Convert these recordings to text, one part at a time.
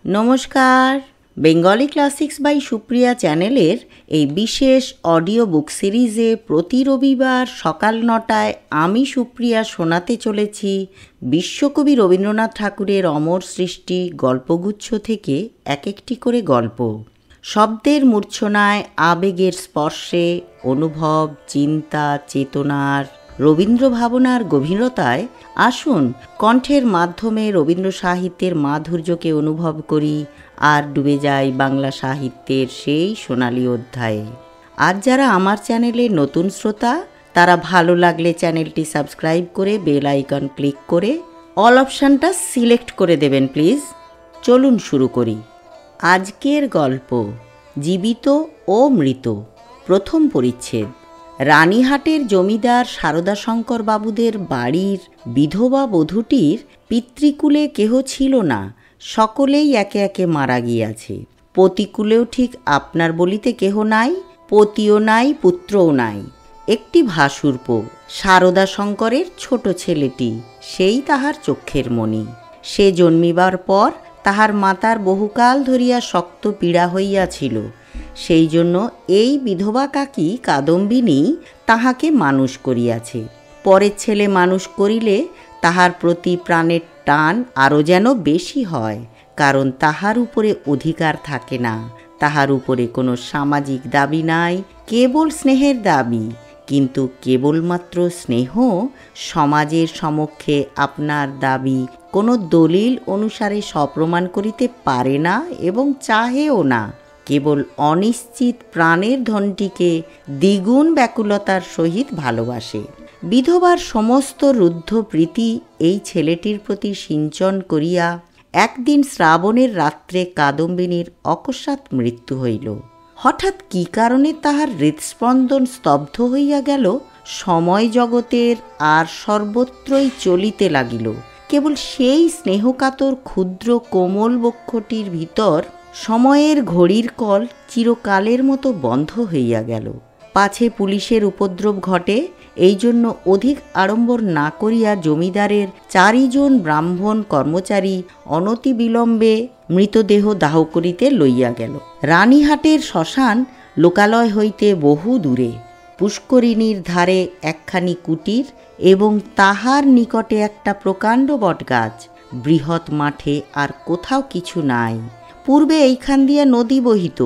নমস্কার, Bengali classics by Supriya চ্যানেলের এই বিশেষ অডিও বুক সিরিজে প্রতি রবিবার সকাল ৯টায় আমি সুপ্রিয়া শোনাতে চলেছি বিশ্বকবি রবীন্দ্রনাথ ঠাকুরের অমর সৃষ্টি গল্পগুচ্ছ থেকে এক একটি করে গল্প। শব্দের মূর্ছনায়, আবেগের স্পর্শে, অনুভব, চিন্তা, চেতনার, রবীন্দ্র ভাবনার গভীরতায় আসুন কণ্ঠের মাধ্যমে রবীন্দ্র সাহিত্যের মাধুর্যকে অনুভব করি আর ডুবে যাই বাংলা সাহিত্যের সেই সোনালী অধ্যায়ে। আর যারা আমার চ্যানেলে নতুন শ্রোতা, তারা ভালো লাগলে চ্যানেলটি সাবস্ক্রাইব করে বেল আইকন ক্লিক করে অল অপশানটা সিলেক্ট করে দেবেন প্লিজ। চলুন শুরু করি। আজকের গল্প জীবিত ও মৃত, প্রথম পরিচ্ছেদ। রানীহাটের জমিদার শারদাশঙ্কর বাবুদের বাড়ির বিধবা বধূটির পিতৃকুলে কেহ ছিল না, সকলেই একে একে মারা গিয়াছে। পতিকুলেও ঠিক আপনার বলিতে কেহ নাই, পতিও নাই, পুত্রও নাই। একটি ভাসুরপো, শারদাশঙ্করের ছোট ছেলেটি, সেই তাহার চক্ষের মণি। সে জন্মিবার পর তাহার মাতার বহুকাল ধরিয়া শক্ত পীড়া হইয়াছিল, সেই জন্য এই বিধবা কাকী কাদম্বিনী তাহাকে মানুষ করিয়াছে। পরের ছেলে মানুষ করিলে তাহার প্রতি প্রাণের টান আরও যেন বেশি হয়, কারণ তাহার উপরে অধিকার থাকে না, তাহার উপরে কোনো সামাজিক দাবি নাই, কেবল স্নেহের দাবি। কিন্তু কেবলমাত্র স্নেহ সমাজের সমক্ষে আপনার দাবি কোনো দলিল অনুসারে সপ্রমাণ করিতে পারে না এবং চাহেও না। কেবল অনিশ্চিত প্রাণের ধনটিকে দ্বিগুণ ব্যাকুলতার সহিত ভালোবাসে। বিধবার সমস্ত রুদ্ধ প্রীতি এই ছেলেটির প্রতি সিঞ্চন করিয়া একদিন শ্রাবণের রাত্রে কাদম্বিনীর অকস্মাৎ মৃত্যু হইল। হঠাৎ কি কারণে তাহার হৃৎস্পন্দন স্তব্ধ হইয়া গেল, সময় জগতের আর সর্বত্রই চলিতে লাগিল। কেবল সেই স্নেহকাতর ক্ষুদ্র কোমল বক্ষটির ভিতর সময়ের ঘড়ির কল চিরকালের মতো বন্ধ হইয়া গেল। পাছে পুলিশের উপদ্রব ঘটে, এই জন্য অধিক আড়ম্বর না করিয়া জমিদারের ৪ জন ব্রাহ্মণ কর্মচারী অনতিবিলম্বে মৃতদেহ দাহ করিতে লইয়া গেল। রানীহাটের শ্মশান লোকালয় হইতে বহু দূরে। পুষ্করিণীর ধারে একখানি কুটির এবং তাহার নিকটে একটা প্রকাণ্ড বটগাছ। বৃহৎ মাঠে আর কোথাও কিছু নাই। পূর্বে এইখান দিয়া নদী বহিত,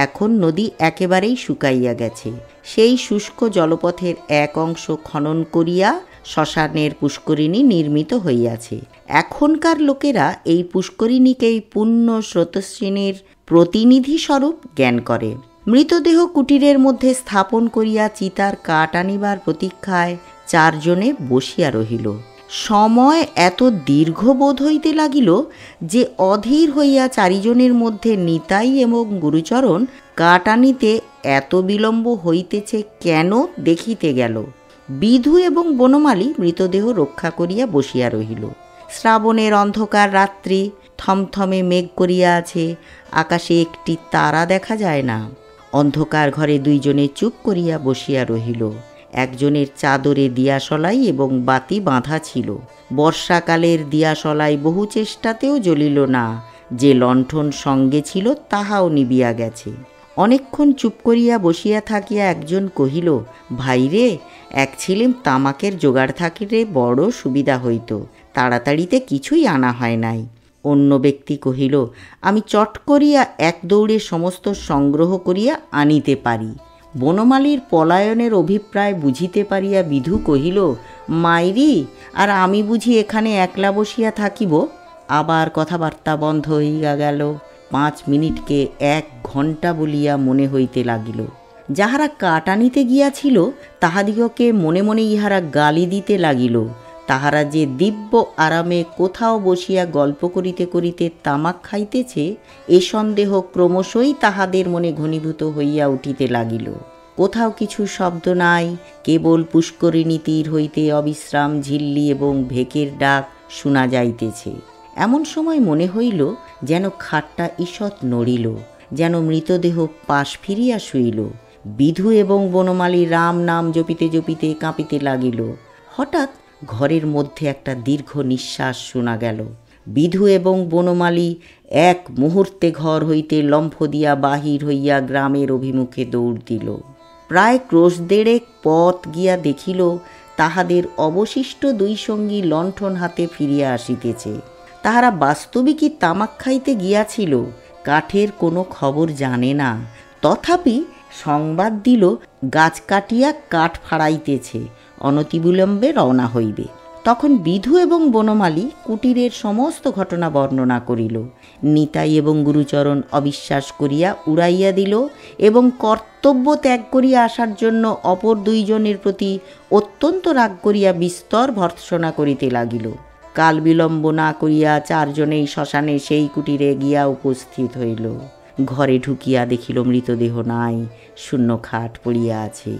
এখন নদী একেবারেই শুকাইয়া গেছে। সেই শুষ্ক জলপথের এক অংশ খনন করিয়া শ্মশানের পুষ্করিণী নির্মিত হইয়াছে। এখনকার লোকেরা এই পুষ্করিণীকেই পুণ্য স্রোতস্বিনীর প্রতিনিধি স্বরূপ জ্ঞান করে। মৃতদেহ কুটিরের মধ্যে স্থাপন করিয়া চিতার কাঠ আনিবার প্রতীক্ষায় ৪ জনে বসিয়া রহিল। সময় এত দীর্ঘ বোধ হইতে লাগিল যে অধীর হইয়া ৪ জনের মধ্যে নিতাই এবং গুরুচরণ কাঠ আনিতে এত বিলম্ব হইতেছে কেন দেখিতে গেল। বিধু এবং বনমালী মৃতদেহ রক্ষা করিয়া বসিয়া রহিল। শ্রাবণের অন্ধকার রাত্রি, থমথমে মেঘ করিয়া আছে, আকাশে একটি তারা দেখা যায় না। অন্ধকার ঘরে ২ জনে চুপ করিয়া বসিয়া রহিল। একজনের চাদরে দিয়াশলাই এবং বাতি বাঁধা ছিল। বর্ষাকালের দিয়াশলাই বহু চেষ্টাতেও জ্বলিল না, যে লণ্ঠন সঙ্গে ছিল তাহাও নিবিয়া গেছে। অনেকক্ষণ চুপ করিয়া বসিয়া থাকিয়া একজন কহিল, ভাইরে, এক ছিলিম তামাকের জোগাড় থাকিলে বড় সুবিধা হইত, তাড়াতাড়িতে কিছুই আনা হয় নাই। অন্য ব্যক্তি কহিল, আমি চট করিয়া এক দৌড়ে সমস্ত সংগ্রহ করিয়া আনিতে পারি। বনমালীর পলায়নের অভিপ্রায় বুঝিতে পারিয়া বিধু কহিল, মাইরি, আর আমি বুঝি এখানে একলা বসিয়া থাকিব? আবার কথাবার্তা বন্ধ হইয়া গেল। ৫ মিনিটকে ১ ঘণ্টা বলিয়া মনে হইতে লাগিল। যাহারা কাঠ আনিতে গিয়াছিল তাহাদিগকে মনে মনে ইহারা গালি দিতে লাগিল। তাহারা যে দিব্য আরামে কোথাও বসিয়া গল্প করিতে করিতে তামাক খাইতেছে, এ সন্দেহ ক্রমশই তাহাদের মনে ঘনীভূত হইয়া উঠিতে লাগিল। কোথাও কিছু শব্দ নাই, কেবল পুষ্করিণী তীর হইতে অবিশ্রাম ঝিল্লি এবং ভেকের ডাক শোনা যাইতেছে। এমন সময় মনে হইল যেন খাটটা ঈষৎ নড়িল, যেন মৃতদেহ পাশ ফিরিয়া শুইল। বিধু এবং বনমালী রাম নাম জপিতে জপিতে কাঁপিতে লাগিল। হঠাৎ ঘরের মধ্যে একটা দীর্ঘ নিঃশ্বাস শোনা গেল। বিধু এবং বনমালী এক মুহূর্তে ঘর হইতে লম্ফ দিয়া বাহির হইয়া গ্রামের অভিমুখে দৌড় দিল। প্রায় ক্রোশ দেড়েক পথ গিয়া দেখিল তাহাদের অবশিষ্ট দুই সঙ্গী লণ্ঠন হাতে ফিরিয়া আসিতেছে। তাহারা বাস্তবিকই তামাক খাইতে গিয়াছিল, কাঠের কোনো খবর জানে না। তথাপি সংবাদ দিল গাছ কাটিয়া কাঠ ফাড়াইতেছে, অনতিবিলম্বে রওনা হইবে। তখন বিধু এবং বনমালী কুটিরের সমস্ত ঘটনা বর্ণনা করিল। নিতাই এবং গুরুচরণ অবিশ্বাস করিয়া উড়াইয়া দিল এবং কর্তব্য ত্যাগ করিয়া আসার জন্য অপর দুইজনের প্রতি অত্যন্ত রাগ করিয়া বিস্তর ভর্ৎসনা করিতে লাগিল। কাল বিলম্ব না করিয়া চারজনেই শ্মশানে সেই কুটিরে গিয়া উপস্থিত হইল। ঘরে ঢুকিয়া দেখিল মৃতদেহ নাই, শূন্য খাট পড়িয়া আছে।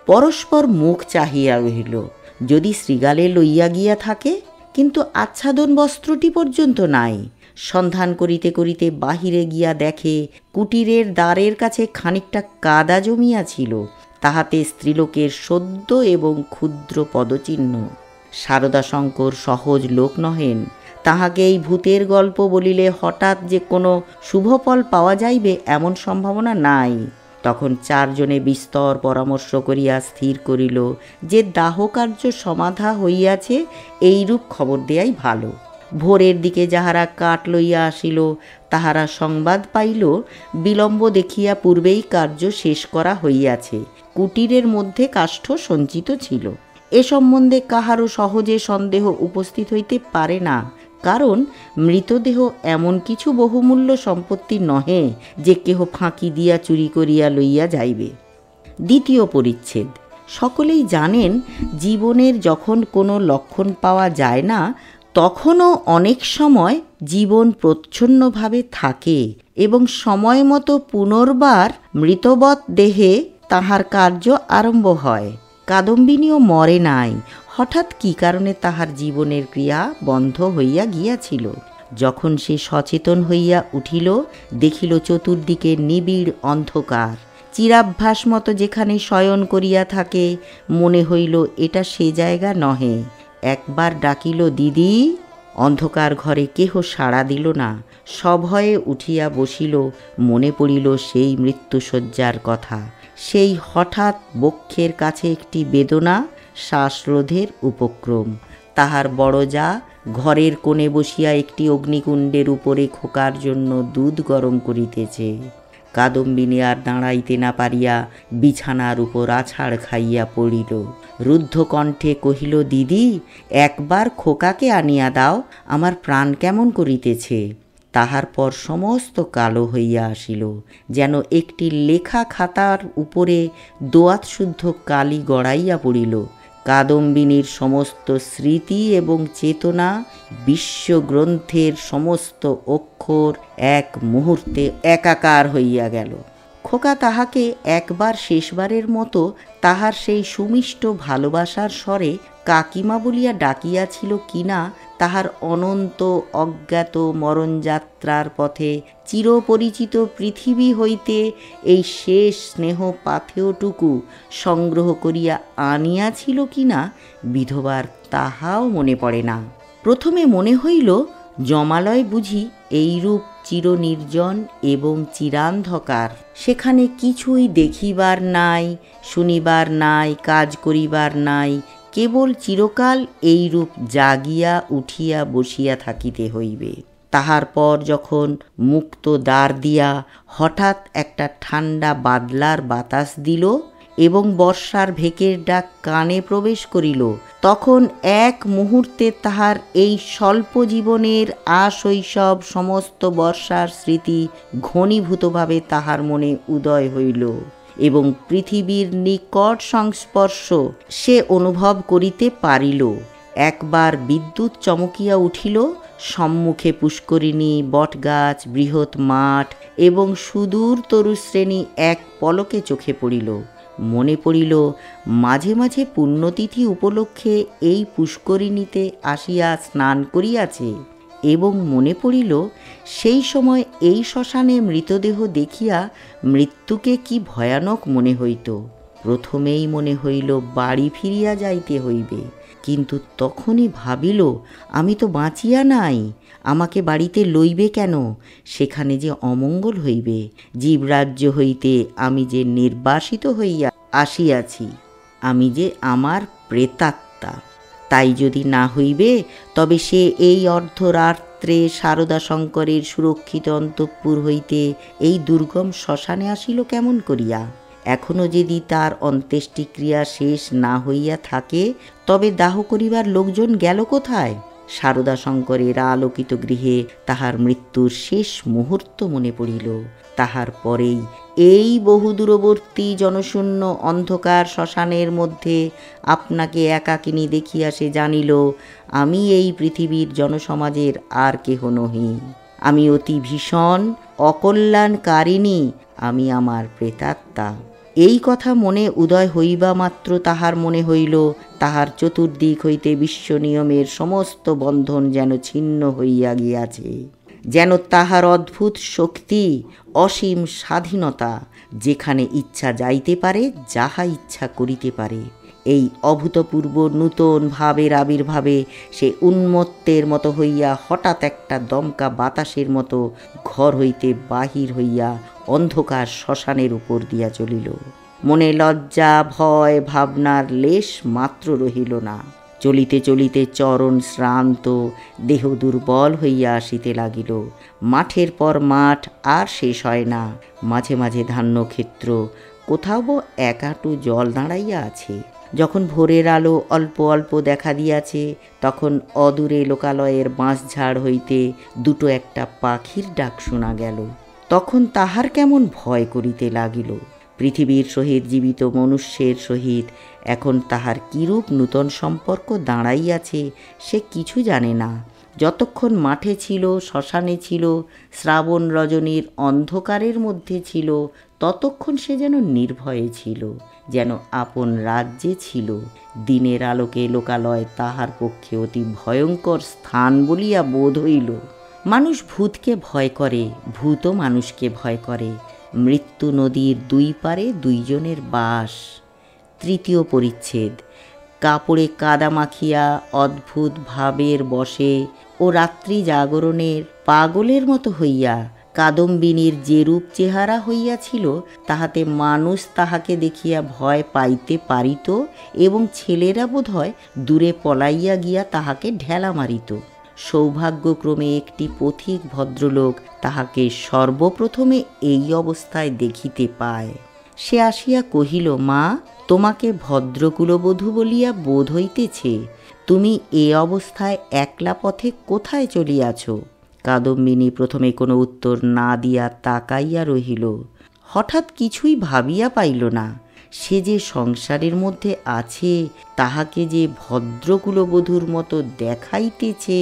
পরস্পর মুখ চাহিয়া রহিল, যদি শৃগালে লইয়া গিয়া থাকে, কিন্তু আচ্ছাদন বস্ত্রটি পর্যন্ত নাই। সন্ধান করিতে করিতে বাহিরে গিয়া দেখে কুটিরের দ্বারের কাছে খানিকটা কাদা জমিয়াছিল, তাহাতে স্ত্রীলোকের সদ্য এবং ক্ষুদ্র পদচিহ্ন। শারদাশঙ্কর সহজ লোক নহেন, তাহাকে এই ভূতের গল্প বলিলে হঠাৎ যে কোনো শুভফল পাওয়া যাইবে এমন সম্ভাবনা নাই। তখন চারজনে বিস্তর পরামর্শ করিয়া স্থির করিল যে দাহকার্য সমাধা হইয়াছে, এইরূপ খবর দেয়াই ভালো। ভোরের দিকে যাহারা কাঠ লইয়া আসিল তাহারা সংবাদ পাইল বিলম্ব দেখিয়া পূর্বেই কার্য শেষ করা হইয়াছে, কুটিরের মধ্যে কাষ্ঠ সঞ্চিত ছিল। এ সম্বন্ধে কাহারও সহজে সন্দেহ উপস্থিত হইতে পারে না, কারণ মৃতদেহ এমন কিছু বহুমূল্য সম্পত্তি নহে যে কেহ ফাঁকি দিয়া চুরি করিয়া লইয়া যাইবে। দ্বিতীয় পরিচ্ছেদ। সকলেই জানেন জীবনের যখন কোনো লক্ষণ পাওয়া যায় না, তখনও অনেক সময় জীবন প্রচ্ছন্নভাবে থাকে এবং সময় মতো পুনর্বার মৃতবৎ দেহে তাহার কার্য আরম্ভ হয়। কাদম্বিনীও মরে নাই, হঠাৎ কি কারণে তাহার জীবনের ক্রিয়া বন্ধ হইয়া গিয়াছিল। যখন সে সচেতন হইয়া উঠিল, দেখিল চতুর্দিকে নিবিড় অন্ধকার। চিরাভ্যাস মতো যেখানে শয়ন করিয়া থাকে, মনে হইল এটা সে জায়গা নহে। একবার ডাকিল, দিদি। অন্ধকার ঘরে কেহ সাড়া দিল না। সভয়ে উঠিয়া বসিল। মনে পড়িল সেই মৃত্যুশয্যার কথা। সেই হঠাৎ বক্ষের কাছে একটি বেদনা, শ্বাসরোধের উপক্রম। তাহার বড় যা ঘরের কোণে বসিয়া একটি অগ্নিকুণ্ডের উপরে খোকার জন্য দুধ গরম করিতেছে। কাদম্বিনী আর দাঁড়াইতে না পারিয়া বিছানার উপর আছাড় খাইয়া পড়িল। রুদ্ধ কণ্ঠে কহিল, দিদি, একবার খোকাকে আনিয়া দাও, আমার প্রাণ কেমন করিতেছে। তাহার পর সমস্ত কালো হইয়া আসিল, যেন একটি লেখা খাতার উপরে দোয়াত শুদ্ধ কালি গড়াইয়া পড়িল। কাদম্বিনীর সমস্ত স্মৃতি এবং চেতনা, বিশ্বগ্রন্থের সমস্ত অক্ষর এক মুহূর্তে একাকার হইয়া গেল। খোকা তাহাকে একবার শেষবারের মতো তাহার সেই সুমিষ্ট ভালোবাসার স্বরে কাকিমা বলিয়া ডাকিয়াছিল কিনা, তাহার অনন্ত অজ্ঞাত মরণযাত্রার পথে চিরপরিচিত পৃথিবী হইতে এই শেষ স্নেহ পাথেয়টুকু সংগ্রহ করিয়া আনিয়াছিল কিনা বিধবার তাহাও মনে পড়ে না। প্রথমে মনে হইল জমালয় বুঝি এইরূপ চিরনির্জন এবং চিরান্ধকার, সেখানে কিছুই দেখিবার নাই, শুনিবার নাই, কাজ করিবার নাই, কেবল চিরকাল এইরূপ জাগিয়া উঠিয়া বসিয়া থাকিতে হইবে। তাহার পর যখন মুক্ত দ্বার দিয়া হঠাৎ একটা ঠান্ডা বাদলার বাতাস দিল এবং বর্ষার ভেকের ডাক কানে প্রবেশ করিল, তখন এক মুহূর্তে তাহার এই স্বল্প জীবনের আশৈশব সমস্ত বর্ষার স্মৃতি ঘনীভূতভাবে তাহার মনে উদয় হইল এবং পৃথিবীর নিকট সংস্পর্শ সে অনুভব করিতে পারিল। একবার বিদ্যুৎ চমকিয়া উঠিল, সম্মুখে পুষ্করিণী, বটগাছ, বৃহৎ মাঠ এবং সুদূর তরুশ্রেণী এক পলকে চোখে পড়িল। মনে পড়িল মাঝে মাঝে পুণ্যতিথি উপলক্ষে এই পুষ্করিণীতে আসিয়া স্নান করিয়াছে, এবং মনে পড়িল সেই সময় এই শ্মশানে মৃতদেহ দেখিয়া মৃত্যুকে কি ভয়ানক মনে হইত। প্রথমেই মনে হইল বাড়ি ফিরিয়া যাইতে হইবে, কিন্তু তখনই ভাবিল আমি তো বাঁচিয়া নাই, আমাকে বাড়িতে লইবে কেন? সেখানে যে অমঙ্গল হইবে। জীবরাজ্য হইতে আমি যে নির্বাসিত হইয়া আসিয়াছি, আমি যে আমার প্রেতাত্মা। তাই যদি না হইবে, তবে সে এই অর্ধরাত্রে শারদাশঙ্করের সুরক্ষিত অন্তঃপুর হইতে এই দুর্গম শ্মশানে আসিল কেমন করিয়া? এখনও যদি তার অন্ত্যেষ্টিক্রিয়া শেষ না হইয়া থাকে, তবে দাহ করিবার লোকজন গেল কোথায়? শারদাশঙ্করের আলোকিত গৃহে তাহার মৃত্যুর শেষ মুহূর্ত মনে পড়িল। তাহার পরেই এই বহু দূরবর্তী জনশূন্য অন্ধকার শ্মশানের মধ্যে আপনাকে একাকিনী দেখিয়া সে জানিল, আমি এই পৃথিবীর জনসমাজের আর কেহ নহি। আমি অতি ভীষণ অকল্যাণকারিণী, আমি আমার প্রেতাত্মা। এই কথা মনে উদয় হইবা মাত্র তাহার মনে হইল, তাহার চতুর্দিক হইতে বিশ্ব নিয়মের সমস্ত বন্ধন যেন ছিন্ন হইয়া গিয়াছে, যেন তাহার অদ্ভুত শক্তি, অসীম স্বাধীনতা, যেখানে ইচ্ছা যাইতে পারে, যাহা ইচ্ছা করিতে পারে। এই অভূতপূর্ব নূতন ভাবের আবির্ভাবে সে উন্মত্তের মতো হইয়া হঠাৎ একটা দমকা বাতাসের মতো ঘর হইতে বাহির হইয়া অন্ধকার শ্মশানের উপর দিয়া চলিল। মনে লজ্জা, ভয়, ভাবনার লেশ মাত্র রহিল না। চলিতে চলিতে চরণ শ্রান্ত, দেহ দুর্বল হইয়া আসিতে লাগিল। মাঠের পর মাঠ আর শেষ হয় না। মাঝে মাঝে ধান্যক্ষেত্র, কোথাও এক হাঁটু জল দাঁড়াইয়া আছে। যখন ভোরের আলো অল্প অল্প দেখা দিয়াছে, তখন অদূরে লোকালয়ের বাঁশঝাড় হইতে দুটো একটা পাখির ডাক শোনা গেল। তখন তাহার কেমন ভয় করিতে লাগিল। পৃথিবীর সহিত জীবিত মনুষ্যের সহিত এখন তাহার কিরূপ নূতন সম্পর্ক দাঁড়াইয়াছে সে কিছু জানে না। যতক্ষণ মাঠে ছিল, শ্মশানে ছিল, শ্রাবণ রজনীর অন্ধকারের মধ্যে ছিল, ততক্ষণ সে যেন নির্ভয়ে ছিল, যেন আপন রাজ্যে ছিল। দিনের আলোকে লোকালয় তাহার পক্ষে অতি ভয়ঙ্কর স্থান বলিয়া বোধ হইল। মানুষ ভূতকে ভয় করে, ভূতও মানুষকে ভয় করে। মৃত্যু নদীর দুই পারে দুইজনের বাস। তৃতীয় পরিচ্ছেদ। কাপড়ে কাদা মাখিয়া অদ্ভুত ভাবের বসে ও রাত্রি জাগরণের পাগলের মতো হইয়া কাদম্বিনীর যেরূপ চেহারা হইয়াছিল, তাহাতে মানুষ তাহাকে দেখিয়া ভয় পাইতে পারিত এবং ছেলেরা বোধহয় দূরে পলাইয়া গিয়া তাহাকে ঢেলা মারিত। সৌভাগ্যক্রমে একটি পথিক ভদ্রলোক তাহাকে সর্বপ্রথমে এই অবস্থায় দেখিতে পায়। সে আসিয়া কহিল, মা, তোমাকে ভদ্রকুলবধূ বলিয়া বোধ হইতেছে। তুমি এ অবস্থায় একলা পথে কোথায় চলিয়াছ? কাদম্বিনী প্রথমে কোনো উত্তর না দিয়া তাকাইয়া রহিল। হঠাৎ কিছুই ভাবিয়া পাইল না। সে যে সংসারের মধ্যে আছে, তাহাকে যে ভদ্রকুলবধূর মতো দেখাইতেছে,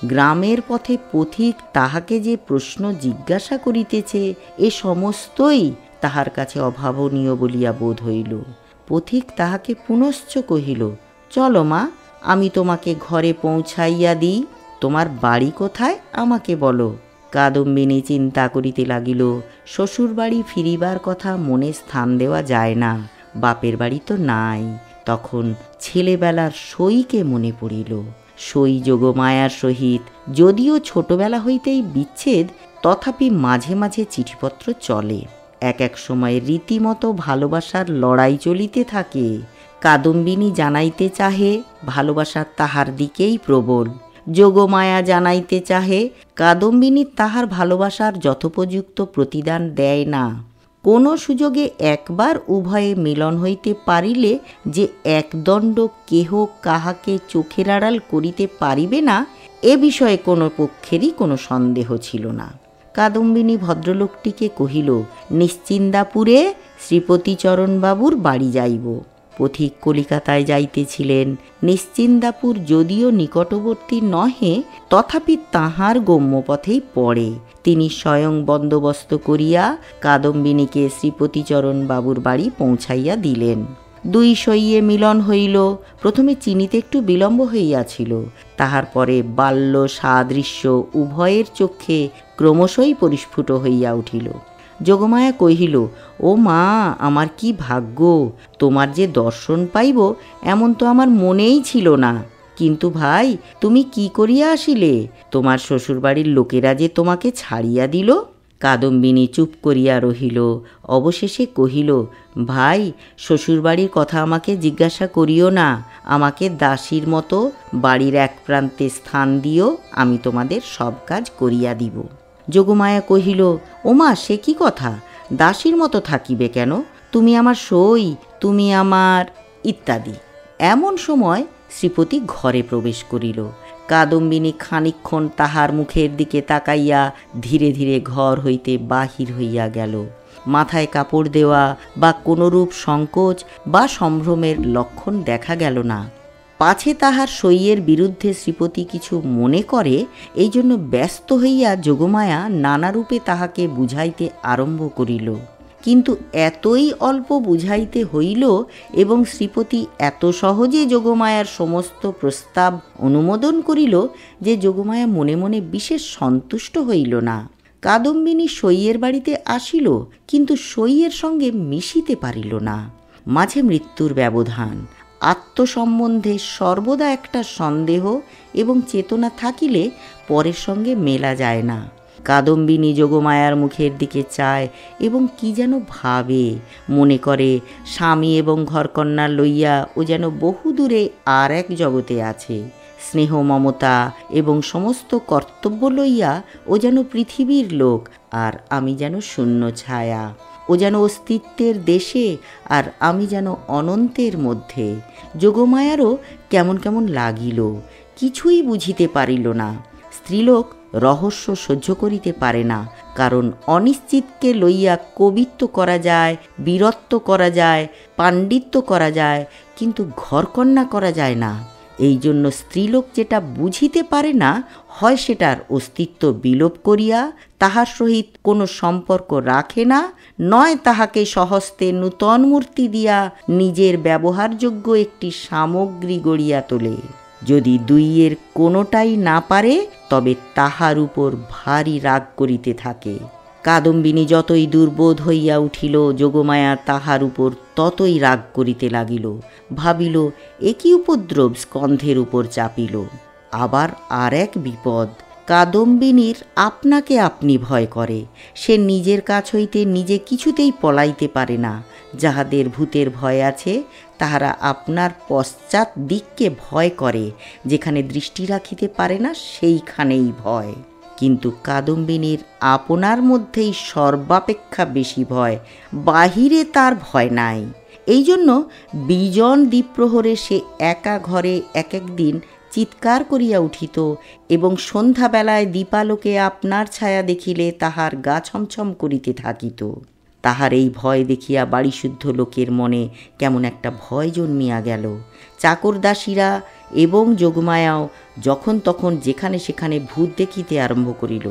গ্রামের পথে পথিক তাহাকে যে প্রশ্ন জিজ্ঞাসা করিতেছে, এ সমস্তই তাহার কাছে অভাবনীয় বলিয়া বোধ হইল। পথিক তাহাকে পুনশ্চ কহিল, চলো মা, আমি তোমাকে ঘরে পৌঁছাইয়া দিই। তোমার বাড়ি কোথায় আমাকে বলো। কাদম্বিনী চিন্তা করিতে লাগিল, শ্বশুর বাড়ি ফিরিবার কথা মনে স্থান দেওয়া যায় না, বাপের বাড়ি তো নাই। তখন ছেলেবেলার সইকে মনে পড়িল। সই যোগমায়ার সহিত যদিও ছোটবেলা হইতেই বিচ্ছেদ, তথাপি মাঝে মাঝে চিঠিপত্র চলে। এক এক সময় রীতিমতো ভালোবাসার লড়াই চলিতে থাকে। কাদম্বিনী জানাইতে চাহে ভালোবাসা তাহার দিকেই প্রবল। যোগমায়া জানাইতে চাহে কাদম্বিনী তাহার ভালোবাসার যথোপযুক্ত প্রতিদান দেয় না। কোনো সুযোগে একবার উভয়ে মিলন হইতে পারিলে যে একদণ্ড কেহ কাহাকে চোখের আড়াল করিতে পারিবে না, এ বিষয়ে কোনো পক্ষেরই কোনো সন্দেহ ছিল না। কাদম্বিনী ভদ্রলোকটিকে কহিল, নিশ্চিন্দাপুরে শ্রীপতিচরণবাবুর বাড়ি যাইব। পথিক কলিকাতায় যাইতেছিলেন। নিশ্চিন্দাপুর যদিও নিকটবর্তী নহে, তথাপি তাহার গম্যপথেই পড়ে। তিনি স্বয়ং বন্দোবস্ত করিয়া কাদম্বিনীকে শ্রীপতিচরণবাবুর বাড়ি পৌঁছাইয়া দিলেন। দুই সইয়ে মিলন হইল। প্রথমে চিনিতে একটু বিলম্ব হইয়াছিল, তাহার পরে বাল্য সাদৃশ্য উভয়ের চক্ষে ক্রমশই পরিস্ফুট হইয়া উঠিল। যোগমায়া কহিল, ও মা, আমার কি ভাগ্য, তোমার যে দর্শন পাইব এমন তো আমার মনেই ছিল না। কিন্তু ভাই, তুমি কি করিয়া আসিলে? তোমার শ্বশুরবাড়ির লোকেরা যে তোমাকে ছাড়িয়া দিল। কাদম্বিনী চুপ করিয়া রহিল। অবশেষে কহিল, ভাই, শ্বশুরবাড়ির কথা আমাকে জিজ্ঞাসা করিও না। আমাকে দাসীর মতো বাড়ির এক প্রান্তে স্থান দিও, আমি তোমাদের সব কাজ করিয়া দিব। যোগমায়া কহিল, ওমা, সে কি কথা? দাসীর মতো থাকিবে কেন? তুমি আমার সই, তুমি আমার ইত্যাদি। এমন সময় শ্রীপতি ঘরে প্রবেশ করিল। কাদম্বিনী খানিকক্ষণ তাহার মুখের দিকে তাকাইয়া ধীরে ধীরে ঘর হইতে বাহির হইয়া গেল। মাথায় কাপড় দেওয়া বা কোনরূপ সংকোচ বা সম্ভ্রমের লক্ষণ দেখা গেল না। পাছে তাহার সইয়ের বিরুদ্ধে শ্রীপতি কিছু মনে করে, এই জন্য ব্যস্ত হইয়া যোগমায়া নানারূপে তাহাকে বুঝাইতে আরম্ভ করিল। কিন্তু এতই অল্প বুঝাইতে হইল এবং শ্রীপতি এত সহজে যোগমায়ার সমস্ত প্রস্তাব অনুমোদন করিল যে যোগমায়া মনে মনে বিশেষ সন্তুষ্ট হইল না। কাদম্বিনী সইয়ের বাড়িতে আসিল, কিন্তু সইয়ের সঙ্গে মিশিতে পারিল না। মাঝে মৃত্যুর ব্যবধান। আত্মসম্বন্ধে সর্বদা একটা সন্দেহ এবং চেতনা থাকিলে পরের সঙ্গে মেলা যায় না। কাদম্বিনী যোগমায়ার মুখের দিকে চায় এবং কি যেন ভাবে, মনে করে স্বামী এবং ঘরকন্যা লইয়া ও যেন বহুদূরে আর এক জগতে আছে। স্নেহ মমতা এবং সমস্ত কর্তব্য লইয়া ও যেন পৃথিবীর লোক, আর আমি যেন শূন্য ছায়া। ও যেন অস্তিত্বের দেশে, আর আমি যেন অনন্তের মধ্যে। যোগমায়ারও কেমন কেমন লাগিল, কিছুই বুঝিতে পারিল না। স্ত্রীলোক রহস্য সহ্য করিতে পারে না, কারণ অনিশ্চিতকে লইয়া কবিত্ব করা যায়, বীরত্ব করা যায়, পাণ্ডিত্য করা যায়, কিন্তু ঘরকন্যা করা যায় না। এই জন্য স্ত্রীলোক যেটা বুঝিতে পারে না, হয় সেটার অস্তিত্ব বিলোপ করিয়া তাহার সহিত কোনো সম্পর্ক রাখে না, নয় তাহাকে স্বহস্তে নূতন মূর্তি দিয়া নিজের ব্যবহারযোগ্য একটি সামগ্রী গড়িয়া তোলে। যদি দুইয়ের কোনোটাই না পারে, তবে তাহার উপর ভারী রাগ করিতে থাকে। কাদম্বিনী যতই দুর্বোধ হইয়া উঠিল, যোগমায়া তাহার উপর ততই রাগ করিতে লাগিল। ভাবিল, একই উপদ্রব স্কন্ধের উপর চাপিল। আবার আর এক বিপদ। কাদম্বিনীর আপনাকে আপনি ভয় করে। সে নিজের কাছ হইতে নিজে কিছুতেই পলাইতে পারে না। যাহাদের ভূতের ভয় আছে, তাহারা আপনার পশ্চাৎ দিককে ভয় করে। যেখানে দৃষ্টি রাখিতে পারে না, সেইখানেই ভয়। কিন্তু কাদম্বিনীর আপনার মধ্যেই সর্বাপেক্ষা বেশি ভয়, বাহিরে তার ভয় নাই। এই জন্য বিজন দ্বীপ্রহরে সে একা ঘরে এক একদিন চিৎকার করিয়া উঠিত এবং সন্ধ্যাবেলায় দীপালোকে আপনার ছায়া দেখিলে তাহার গা ছমছম করিতে থাকিত। তাহার এই ভয় দেখিয়া বাড়িশুদ্ধ লোকের মনে কেমন একটা ভয় জন্মিয়া গেল। চাকরদাসীরা এবং যোগমায়াও যখন তখন যেখানে সেখানে ভূত দেখিতে আরম্ভ করিল।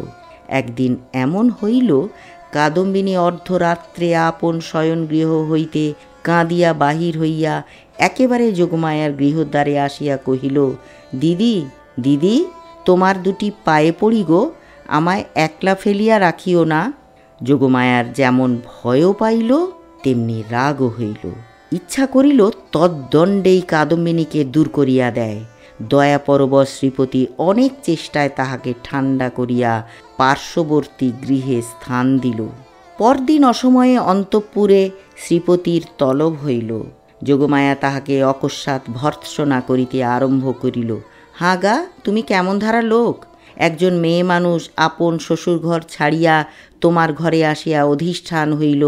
একদিন এমন হইল, কাদম্বিনী অর্ধরাত্রে আপন শয়নগৃহ হইতে কাঁদিয়া বাহির হইয়া একেবারে যোগমায়ার গৃহদ্বারে আসিয়া কহিল, দিদি, দিদি, তোমার দুটি পায়ে পড়ি গো, আমায় একলা ফেলিয়া রাখিও না। যোগমায়ার যেমন ভয়ও পাইল, তেমনি রাগও হইল। ইচ্ছা করিল তদ্দণ্ডেই কাদম্বিনীকে দূর করিয়া দেয়। দয়াপরবশ শ্রীপতি অনেক চেষ্টায় তাহাকে ঠান্ডা করিয়া পার্শ্ববর্তী গৃহে স্থান দিল। পরদিন অসময়ে অন্তঃপুরে শ্রীপতির তলব হইল। যোগমায়া তাহাকে অকস্মাৎ ভর্ৎসনা করিতে আরম্ভ করিল। হাঁ গা, তুমি কেমন ধারা লোক! একজন মেয়ে মানুষ আপন শ্বশুরঘর ছাড়িয়া তোমার ঘরে আসিয়া অধিষ্ঠান হইল,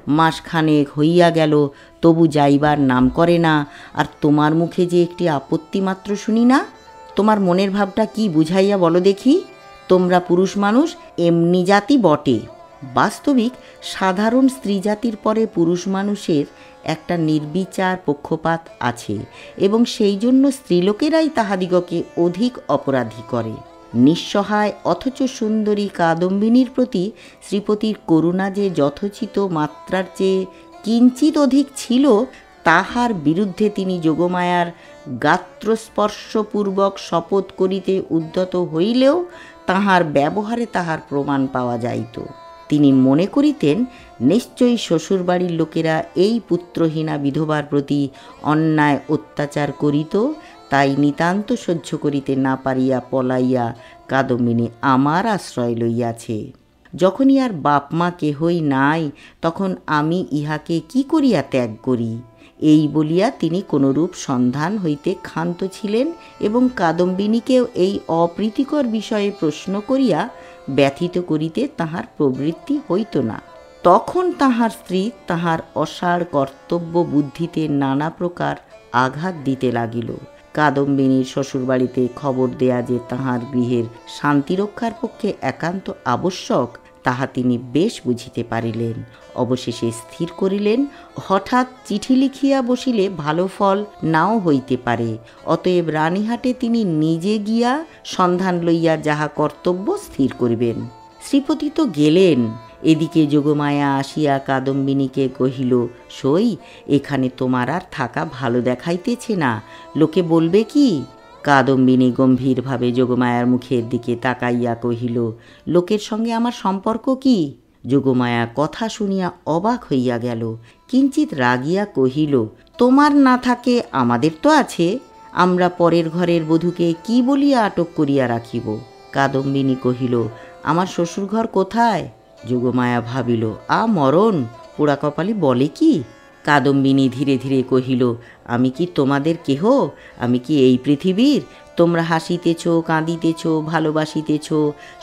মাসখানেক হইয়া গেল, তবু যাইবার নাম করে না। আর তোমার মুখে যে একটি আপত্তি মাত্র শুনি না। তোমার মনের ভাবটা কি বুঝাইয়া বলো দেখি। তোমরা পুরুষ মানুষ এমনি জাতি বটে। বাস্তবিক সাধারণ স্ত্রী জাতির পরে পুরুষ মানুষের একটা নির্বিচার পক্ষপাত আছে, এবং সেই জন্য স্ত্রীলোকেরাই তাহাদিগকে অধিক অপরাধী করে। নিঃসহায় অথচ সুন্দরী কাদম্বিনীর প্রতি শ্রীপতির করুণা যে যথোচিত মাত্রার চেয়ে কিঞ্চিত অধিক ছিল, তাহার বিরুদ্ধে তিনি যোগমায়ার গাত্রস্পর্শপূর্বক শপথ করিতে উদ্যত হইলেও তাহার ব্যবহারে তাহার প্রমাণ পাওয়া যাইত। তিনি মনে করিতেন, নিশ্চয়ই শ্বশুরবাড়ির লোকেরা এই পুত্রহীনা বিধবার প্রতি অন্যায় অত্যাচার করিত, তাই নিতান্ত সহ্য করিতে না পারিয়া পলাইয়া কাদম্বিনী আমার আশ্রয় লইয়াছে। যখনই আর বাপ মা কেহই নাই, তখন আমি ইহাকে কি করিয়া ত্যাগ করি। এই বলিয়া তিনি কোনরূপ সন্ধান হইতে ক্ষান্ত ছিলেন এবং কাদম্বিনীকেও এই অপ্রীতিকর বিষয়ে প্রশ্ন করিয়া ব্যথিত করিতে তাহার প্রবৃত্তি হইত না। তখন তাহার স্ত্রী তাহার অসাড় কর্তব্য বুদ্ধিতে নানা প্রকার আঘাত দিতে লাগিল। কাদম্বিনীর শ্বশুরবাড়িতে খবর দেয়া যে তাহার গৃহের শান্তিরক্ষার পক্ষে একান্ত আবশ্যক, তাহা তিনি বেশ বুঝিতে পারিলেন। অবশেষে স্থির করিলেন, হঠাৎ চিঠি লিখিয়া বসিলে ভালো ফল নাও হইতে পারে, অতএব রানীহাটে তিনি নিজে গিয়া সন্ধান লইয়া যাহা কর্তব্য স্থির করিবেন। শ্রীপতি তো গেলেন। এদিকে যোগমায়া আসিয়া কাদম্বিনীকে কহিল, সই, এখানে তোমার আর থাকা ভালো দেখাইতেছে না, লোকে বলবে কি? কাদম্বিনী গম্ভীরভাবে যোগমায়ার মুখের দিকে তাকাইয়া কহিল, লোকের সঙ্গে আমার সম্পর্ক কি? যোগমায়া কথা শুনিয়া অবাক হইয়া গেল, কিঞ্চিত রাগিয়া কহিল, তোমার না থাকে আমাদের তো আছে, আমরা পরের ঘরের বধূকে কি বলিয়া আটক করিয়া রাখিব? কাদম্বিনী কহিল, আমার শ্বশুরঘর কোথায়? যোগমায়া ভাবিল, মরণ, পোড়া কপালি বলে কি? কাদম্বিনী ধীরে ধীরে কহিল, আমি কি তোমাদের কেহ? আমি কি এই পৃথিবীর? তোমরা হাসিতেছ, কাঁদিতেছ, ভালোবাসিতেছ,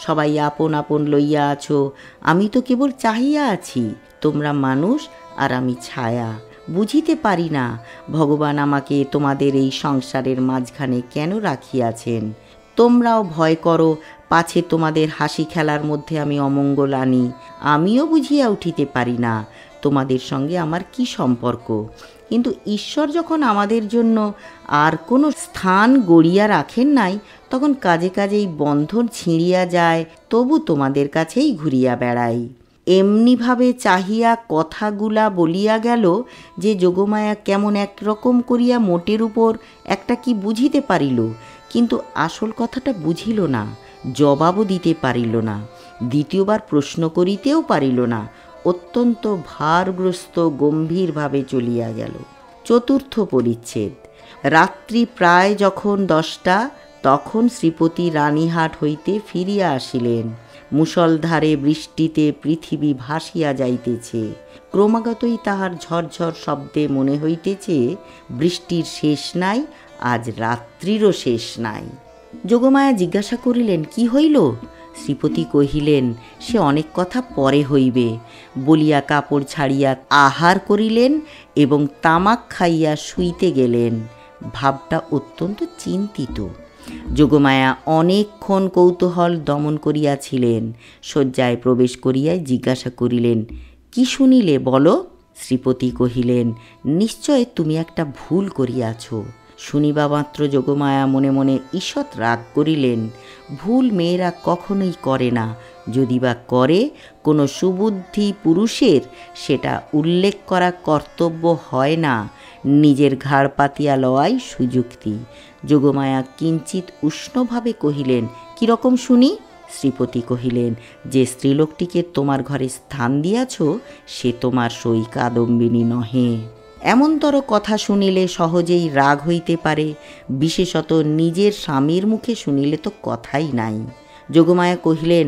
সবাই আপন আপন লইয়া আছো, আমি তো কেবল চাহিয়া আছি। তোমরা মানুষ আর আমি ছায়া। বুঝিতে পারি না ভগবান আমাকে তোমাদের এই সংসারের মাঝখানে কেন রাখিয়াছেন। তোমরাও ভয় করো পাছে তোমাদের হাসি খেলার মধ্যে আমি অমঙ্গল আনি। আমিও বুঝিয়া উঠিতে পারি না তোমাদের সঙ্গে আমার কি সম্পর্ক, কিন্তু ঈশ্বর যখন আমাদের জন্য আর কোনো স্থান গড়িয়া রাখেন নাই, তখন কাজে কাজেই বন্ধন ছিঁড়িয়া যায়, তবু তোমাদের কাছেই ঘুরিয়া বেড়াই। এমনিভাবে চাহিয়া কথাগুলা বলিয়া গেল যে যোগমায়া কেমন একরকম করিয়া মোটের উপর একটা কি বুঝিতে পারিল, কিন্তু আসল কথাটা বুঝিল না, জবাবও দিতে পারিল না, দ্বিতীয়বার প্রশ্ন করিতেও পারিল না। অত্যন্ত ভারগ্রস্ত গম্ভীরভাবে চলিয়া গেল। চতুর্থ পরিচ্ছেদ। রাত্রি প্রায় যখন 10টা, তখন শ্রীপতি রানীহাট হইতে ফিরিয়া আসিলেন। মুষলধারে বৃষ্টিতে পৃথিবী ভাসিয়া যাইতেছে। ক্রমাগতই তাহার ঝরঝর শব্দে মনে হইতেছে বৃষ্টির শেষ নাই, আজ রাত্রিরও শেষ নাই। যোগমায়া জিজ্ঞাসা করিলেন, কি হইল? শ্রীপতি কহিলেন, সে অনেক কথা পরে হইবে, বলিয়া কাপড় ছাড়িয়া আহার করিলেন এবং তামাক খাইয়া শুইতে গেলেন। ভাবটা অত্যন্ত চিন্তিত। যোগমায়া অনেকক্ষণ কৌতূহল দমন করিয়াছিলেন। শয্যায় প্রবেশ করিয়াই জিজ্ঞাসা করিলেন, কি শুনিলে বলো? শ্রীপতি কহিলেন, নিশ্চয় তুমি একটা ভুল করিয়াছ। শুনিবা মাত্র যোগমায়া মনে মনে ঈষৎ রাগ করিলেন। ভুল মেয়েরা কখনোই করে না, যদি বা করে কোনো সুবুদ্ধি পুরুষের সেটা উল্লেখ করা কর্তব্য হয় না, নিজের ঘাড় পাতিয়া লওয়াই সুযুক্তি। যোগমায়া কিঞ্চিত উষ্ণভাবে কহিলেন, কিরকম শুনি? শ্রীপতি কহিলেন, যে স্ত্রীলোকটিকে তোমার ঘরে স্থান দিয়াছ সে তোমার সই কাদম্বিনী নহে। এমনতর কথা শুনিলে সহজেই রাগ হইতে পারে, বিশেষত নিজের স্বামীর মুখে শুনিলে তো কথাই নাই। যোগমায়া কহিলেন,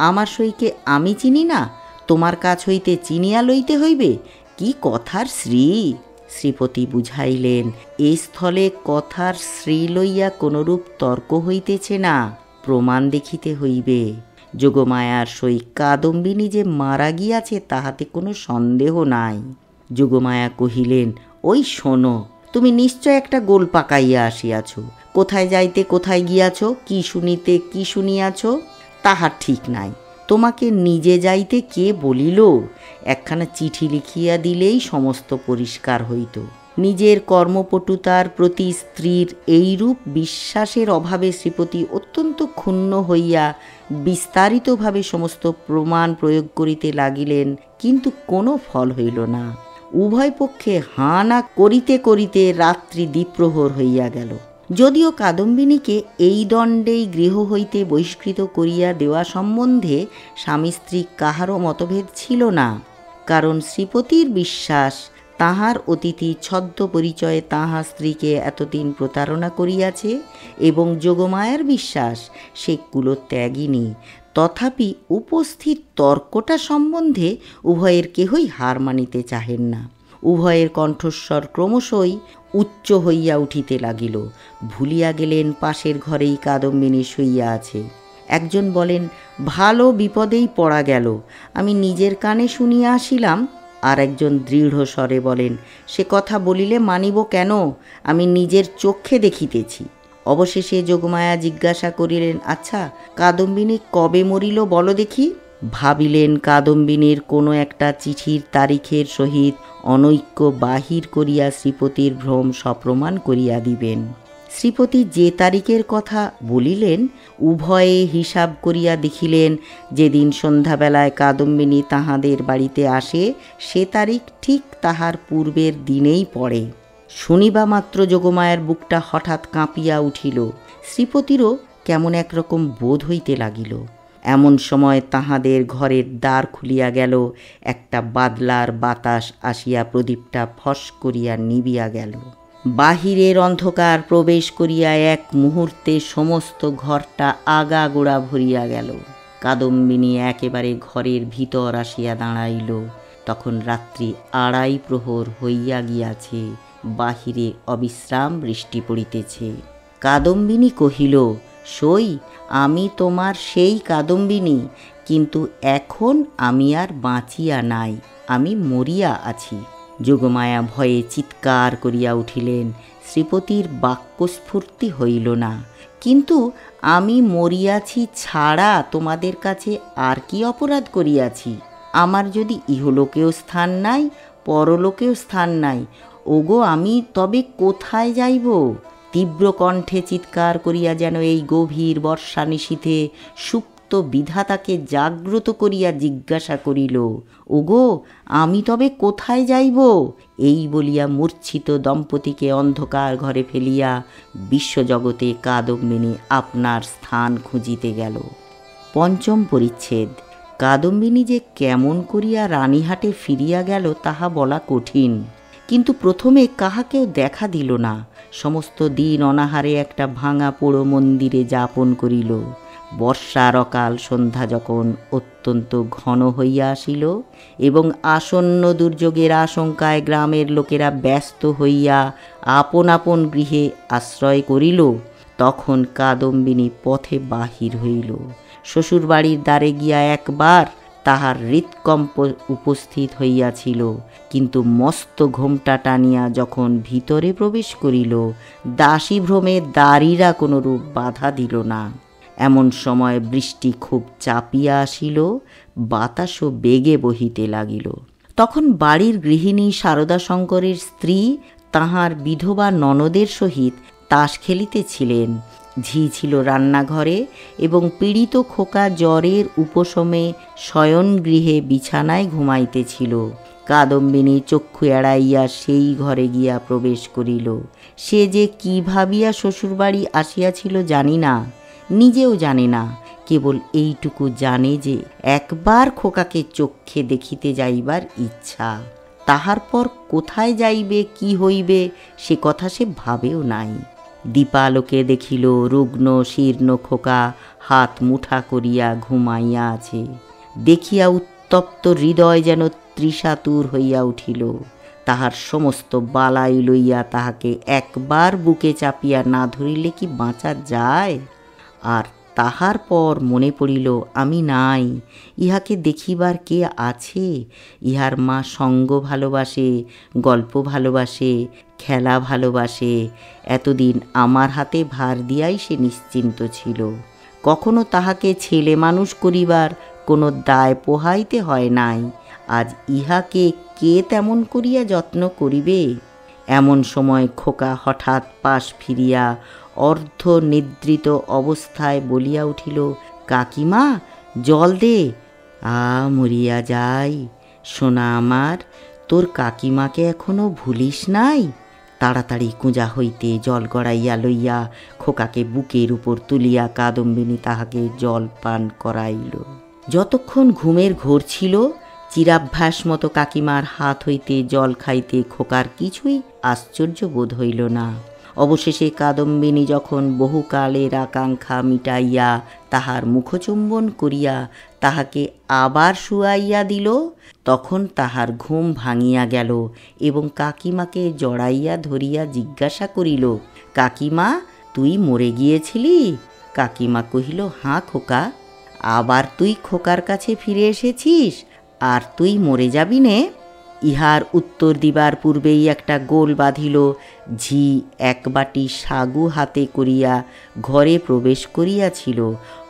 আমার সইকে আমি চিনি না, তোমার কাছ হইতে চিনিয়া লইতে হইবে? কি কথার শ্রী! শ্রীপতি বুঝাইলেন, এই স্থলে কথার শ্রী লইয়া কোনরূপ তর্ক হইতেছে না, প্রমাণ দেখিতে হইবে। যোগমায়ার সই কাদম্বিনী যে মারা গিয়াছে তাহাতে কোনো সন্দেহ নাই। যোগমায়া কহিলেন, ওই শোনো, তুমি নিশ্চয় একটা গোল পাকাইয়া আসিয়াছ। কোথায় যাইতে কোথায় গিয়াছ, কি শুনিতে কি শুনিয়াছ, তাহার ঠিক নাই। তোমাকে নিজে যাইতে কে বলিল? একখানা চিঠি লিখিয়া দিলেই সমস্ত পরিষ্কার হইত। নিজের কর্মপটুতার প্রতি স্ত্রীর এইরূপ বিশ্বাসের অভাবে শ্রীপতি অত্যন্ত ক্ষুণ্ণ হইয়া বিস্তারিতভাবে সমস্ত প্রমাণ প্রয়োগ করিতে লাগিলেন, কিন্তু কোনো ফল হইল না। উভয় পক্ষে হাঁ না করিতে করিতে রাত্রি দ্বিপ্রহর হইয়া গেল। যদিও কাদম্বিনীকে এই দণ্ডেই গৃহ হইতে বহিষ্কৃত করিয়া দেওয়া সম্বন্ধে স্বামী স্ত্রী কাহারও মতভেদ ছিল না, কারণ শ্রীপতির বিশ্বাস তাহার অতিথি ছদ্ম পরিচয়ে তাহার স্ত্রীকে এতদিন প্রতারণা করিয়াছে এবং যোগমায়ার বিশ্বাস সে কুলত্যাগিনী। তথাপি উপস্থিত তর্কটা সম্বন্ধে উভয়ের কেহই হার মানিতে চাহেন না। উভয়ের কণ্ঠস্বর ক্রমশই উচ্চ হইয়া উঠিতে লাগিল। ভুলিয়া গেলেন পাশের ঘরেই কাদম্বিনী শুইয়া আছে। একজন বলেন, ভালো বিপদেই পড়া গেল, আমি নিজের কানে শুনিয়া আসিলাম। আর একজন দৃঢ় স্বরে বলেন, সে কথা বলিলে মানিব কেন, আমি নিজের চক্ষে দেখিতেছি। অবশেষে যোগমায়া জিজ্ঞাসা করিলেন, আচ্ছা কাদম্বিনী কবে মরিল বলো দেখি। ভাবিলেন কাদম্বিনীর কোনো একটা চিঠির তারিখের সহিত অনৈক্য বাহির করিয়া শ্রীপতির ভ্রম সপ্রমাণ করিয়া দিবেন। শ্রীপতি যে তারিখের কথা বলিলেন উভয়ে হিসাব করিয়া দেখিলেন যেদিন সন্ধ্যাবেলায় কাদম্বিনী তাহাদের বাড়িতে আসে সে তারিখ ঠিক তাহার পূর্বের দিনেই পড়ে। শুনিবা মাত্র যোগমায়ার বুকটা হঠাৎ কাঁপিয়া উঠিল। শ্রীপতিরও কেমন একরকম বোধ হইতে লাগিল। এমন সময় তাহাদের ঘরের দ্বার খুলিয়া গেল। একটা বাদলার বাতাস আসিয়া প্রদীপটা ফস করিয়া নিবিয়া গেল। বাহিরের অন্ধকার প্রবেশ করিয়া এক মুহূর্তে সমস্ত ঘরটা আগাগোড়া ভরিয়া গেল। কাদম্বিনী একেবারে ঘরের ভিতর আসিয়া দাঁড়াইল। তখন রাত্রি 2:30 প্রহর হইয়া গিয়াছে, বাহিরে অবিশ্রাম বৃষ্টি পড়িতেছে। কাদম্বিনী কহিল, সই আমি তোমার সেই কাদম্বিনী, কিন্তু এখন আমি আর বাঁচিয়া নাই, আমি মরিয়া আছি। যোগমায়া ভয়ে চিৎকার করিয়া উঠিলেন। শ্রীপতির বাক্যস্ফূর্তি হইল না। কিন্তু আমি মরিয়াছি ছাড়া তোমাদের কাছে আর কি অপরাধ করিয়াছি? আমার যদি ইহলোকেও স্থান নাই, পরলোকেও স্থান নাই, ওগো আমি তবে কোথায় যাইব? তীব্র কণ্ঠে চিৎকার করিয়া যেন এই গভীর বর্ষা নিশীথে সুপ্ত বিধাতাকে জাগ্রত করিয়া জিজ্ঞাসা করিল, ওগো আমি তবে কোথায় যাইব? এই বলিয়া মূর্ছিত দম্পতিকে অন্ধকার ঘরে ফেলিয়া বিশ্বজগতে কাদম্বিনী আপনার স্থান খুঁজিতে গেল। পঞ্চম পরিচ্ছেদ। কাদম্বিনী যে কেমন করিয়া রানীহাটে ফিরিয়া গেল তাহা বলা কঠিন। কিন্তু প্রথমে কাহাকেও দেখা দিল না। সমস্ত দিন অনাহারে একটা ভাঙা পোড়ো মন্দিরে যাপন করিল। বর্ষার অকাল সন্ধ্যা যখন অত্যন্ত ঘন হইয়া আসিল এবং আসন্ন দুর্যোগের আশঙ্কায় গ্রামের লোকেরা ব্যস্ত হইয়া আপন আপন গৃহে আশ্রয় করিল, তখন কাদম্বিনী পথে বাহির হইল। শ্বশুরবাড়ির দ্বারে গিয়া একবার তাহার হৃৎকম্প উপস্থিত হইয়াছিল, কিন্তু মস্ত ঘোমটা টানিয়া যখন ভিতরে প্রবেশ করিল দাসী ভ্রমে দ্বারীরা কোনরূপ বাধা দিল না। এমন সময় বৃষ্টি খুব চাপিয়া আসিল, বাতাসও বেগে বহিতে লাগিল। তখন বাড়ির গৃহিণী শারদা শঙ্করের স্ত্রী তাহার বিধবা ননদের সহিত তাস খেলিতেছিলেন। ঝি ছিল রান্নাঘরে এবং পীড়িত খোকা জ্বরের উপশমে শয়নগৃহে বিছানায় ঘুমাইতেছিল। কাদম্বিনী চক্ষু এড়াইয়া সেই ঘরে গিয়া প্রবেশ করিল। সে যে কি ভাবিয়া শ্বশুরবাড়ি আসিয়াছিল জানি না, নিজেও জানে না, কেবল এইটুকু জানে যে একবার খোকাকে চক্ষে দেখিতে যাইবার ইচ্ছা। তাহার পর কোথায় যাইবে, কি হইবে সে কথা সে ভাবেও নাই। দীপালোকে দেখিল রুগ্ন শীর্ণ খোকা হাত মুঠা করিয়া ঘুমাইয়া আছে। দেখিয়া উত্তপ্ত হৃদয় যেন তৃষাতুর হইয়া উঠিল। তাহার সমস্ত বালাই লইয়া তাহাকে একবার বুকে চাপিয়া না ধরিলে কি বাঁচা যায়? আর তাহার পর মনে পড়িল, আমি নাই, ইহাকে দেখিবার কে আছে? ইহার মা সঙ্গ ভালোবাসে, গল্প ভালোবাসে, খেলা ভালোবাসে। এতদিন আমার হাতে ভার দিয়াই সে নিশ্চিন্ত ছিল। কখনো তাহাকে ছেলে মানুষ করিবার কোনো দায় পোহাইতে হয় নাই। আজ ইহাকে কে তেমন করিয়া যত্ন করিবে? এমন সময় খোকা হঠাৎ পাশ ফিরিয়া অর্ধ নিদ্রিত অবস্থায় বলিয়া উঠিল, কাকিমা জল দে। মরিয়া যাই, সোনা আমার, তোর কাকিমাকে এখনো ভুলিস নাই? তাড়াতাড়ি কুঁজা হইতে জল গড়াইয়া লইয়া খোকাকে বুকের উপর তুলিয়া কাদম্বিনী তাহাকে জল পান করাইল। যতক্ষণ ঘুমের ঘোর ছিল চিরাভ্যাস মতো কাকিমার হাত হইতে জল খাইতে খোকার কিছুই আশ্চর্য বোধ হইল না। অবশেষে কাদম্বিনী যখন বহুকালের আকাঙ্ক্ষা মিটাইয়া তাহার মুখচুম্বন করিয়া তাহাকে আবার শুয়াইয়া দিল, তখন তাহার ঘুম ভাঙিয়া গেল এবং কাকিমাকে জড়াইয়া ধরিয়া জিজ্ঞাসা করিল, কাকিমা, তুই মরে গিয়েছিলি? কাকিমা কহিল, হাঁ খোকা। আবার তুই খোকার কাছে ফিরে এসেছিস, আর তুই মরে যাবি নে? ইহার উত্তর দিবার পূর্বেই একটা গোল বাঁধিল। ঝি এক বাটি সাগু হাতে করিয়া ঘরে প্রবেশ করিয়াছিল।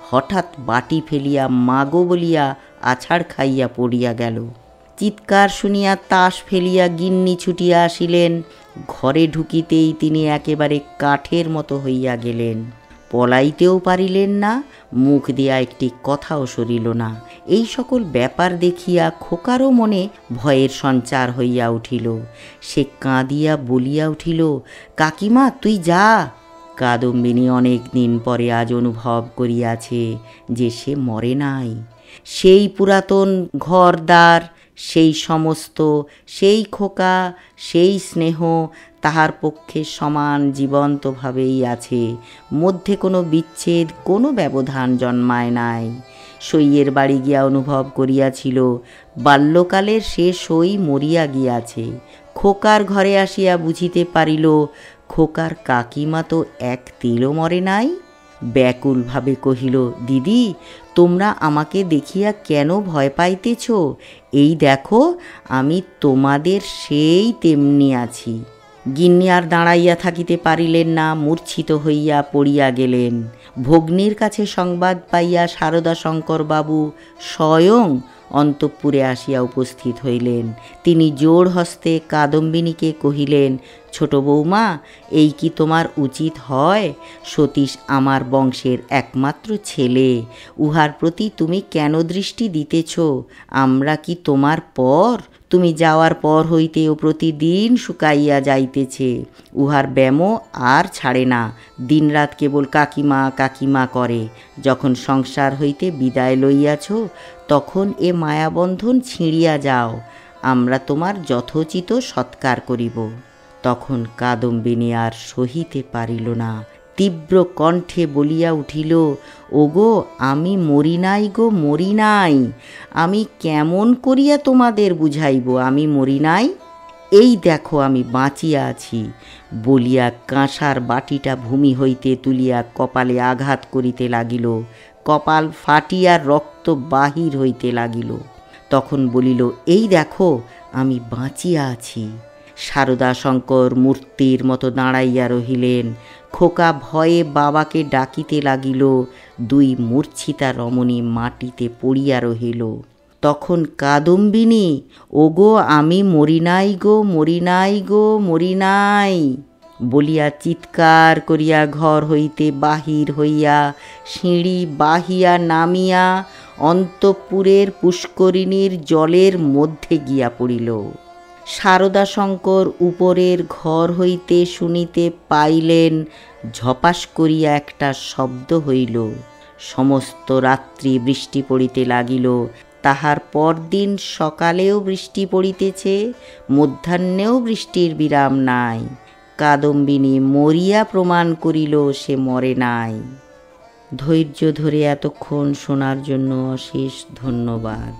হঠাৎ বাটি ফেলিয়া মাগো বলিয়া আছাড় খাইয়া পড়িয়া গেল। চিৎকার শুনিয়া তাস ফেলিয়া গিন্নি ছুটিয়া আসিলেন। ঘরে ঢুকিতেই তিনি একেবারে কাঠের মতো হইয়া গেলেন। পলাইতেও পারিলেন না, মুখ দিয়া একটি কথাও সরিল না। এই সকল ব্যাপার দেখিয়া খোকারও মনে ভয়ের সঞ্চার হইয়া উঠিল। সে কাঁদিয়া বলিয়া উঠিল, কাকিমা, তুই যা। কাদম্বিনী অনেক দিন পরে আজ অনুভব করিয়াছে যে সে মরে নাই। সেই পুরাতন ঘরদ্বার, সেই সমস্ত, সেই খোকা, সেই স্নেহ তাহার পক্ষে সমান জীবন্তভাবেই আছে। মধ্যে কোনো বিচ্ছেদ, কোনো ব্যবধান জন্মায় নাই। সইয়ের বাড়ি গিয়া অনুভব করিয়াছিল বাল্যকালের সে সই মরিয়া গিয়াছে। খোকার ঘরে আসিয়া বুঝিতে পারিল খোকার কাকিমা তো এক তিলও মরে নাই। ব্যাকুলভাবে কহিল, দিদি, তোমরা আমাকে দেখিয়া কেন ভয় পাইতেছ? এই দেখো, আমি তোমাদের সেই তেমনি আছি। গিন্নি আর দাঁড়াইয়া থাকিতে পারিলেন না, মূর্ছিত হইয়া পড়িয়া গেলেন। ভগ্নীর কাছে সংবাদ পাইয়া শারদাশঙ্কর বাবু স্বয়ং অন্তঃপুরে আসিয়া উপস্থিত হইলেন। তিনি জোড় হস্তে কাদম্বিনীকে কহিলেন, ছোট বৌমা, এই কি তোমার উচিত হয়? সতীশ আমার বংশের একমাত্র ছেলে, উহার প্রতি তুমি কেন দৃষ্টি দিতেছ? আমরা কি তোমার পর? তুমি যাওয়ার পর হইতে ও প্রতিদিন শুকাইয়া যাইতেছে। উহার ব্যামো আর ছাড়ে না, দিনরাত কেবল কাকিমা কাকিমা করে। যখন সংসার হইতে বিদায় লইয়াছ, তখন এ মায়াবন্ধন ছিঁড়িয়া যাও, আমরা তোমার যথোচিত সৎকার করিব। তখন কাদম্বিনী আর সহিতে পারিল না, তীব্র কণ্ঠে বলিয়া উঠিল, ওগো, আমি মরি নাই গো, মরি নাই। আমি কেমন করিয়া তোমাদের বুঝাইব আমি মরি নাই? এই দেখো আমি বাঁচিয়া আছি। বলিয়া কাঁসার বাটিটা ভূমি হইতে তুলিয়া কপালে আঘাত করিতে লাগিল। কপাল ফাটিয়া রক্ত বাহির হইতে লাগিল। তখন বলিল, এই দেখো আমি বাঁচিয়া আছি। শারদাশঙ্কর মূর্তির মতো দাঁড়াইয়া রহিলেন। খোকা ভয়ে বাবাকে ডাকিতে লাগিল। দুই মূর্ছিতা রমণী মাটিতে পড়িয়া রহিল। তখন কাদম্বিনী, ওগো, আমি মরি নাই গো, মরি নাই গো, মরি নাই বলিয়া চিৎকার করিয়া ঘর হইতে বাহির হইয়া সিঁড়ি বাহিয়া নামিয়া অন্তঃপুরের পুষ্করিণীর জলের মধ্যে গিয়া পড়িল। শারদাশঙ্কর উপরের ঘর হইতে শুনিতে পাইলেন ঝপাস করিয়া একটা শব্দ হইল। সমস্ত রাত্রি বৃষ্টি পড়িতে লাগিল। তাহার পরদিন সকালেও বৃষ্টি পড়িতেছে, মধ্যাহ্নেও বৃষ্টির বিরাম নাই। কাদম্বিনী মরিয়া প্রমাণ করিল সে মরে নাই। ধৈর্য ধরে এতক্ষণ শোনার জন্য অশেষ ধন্যবাদ।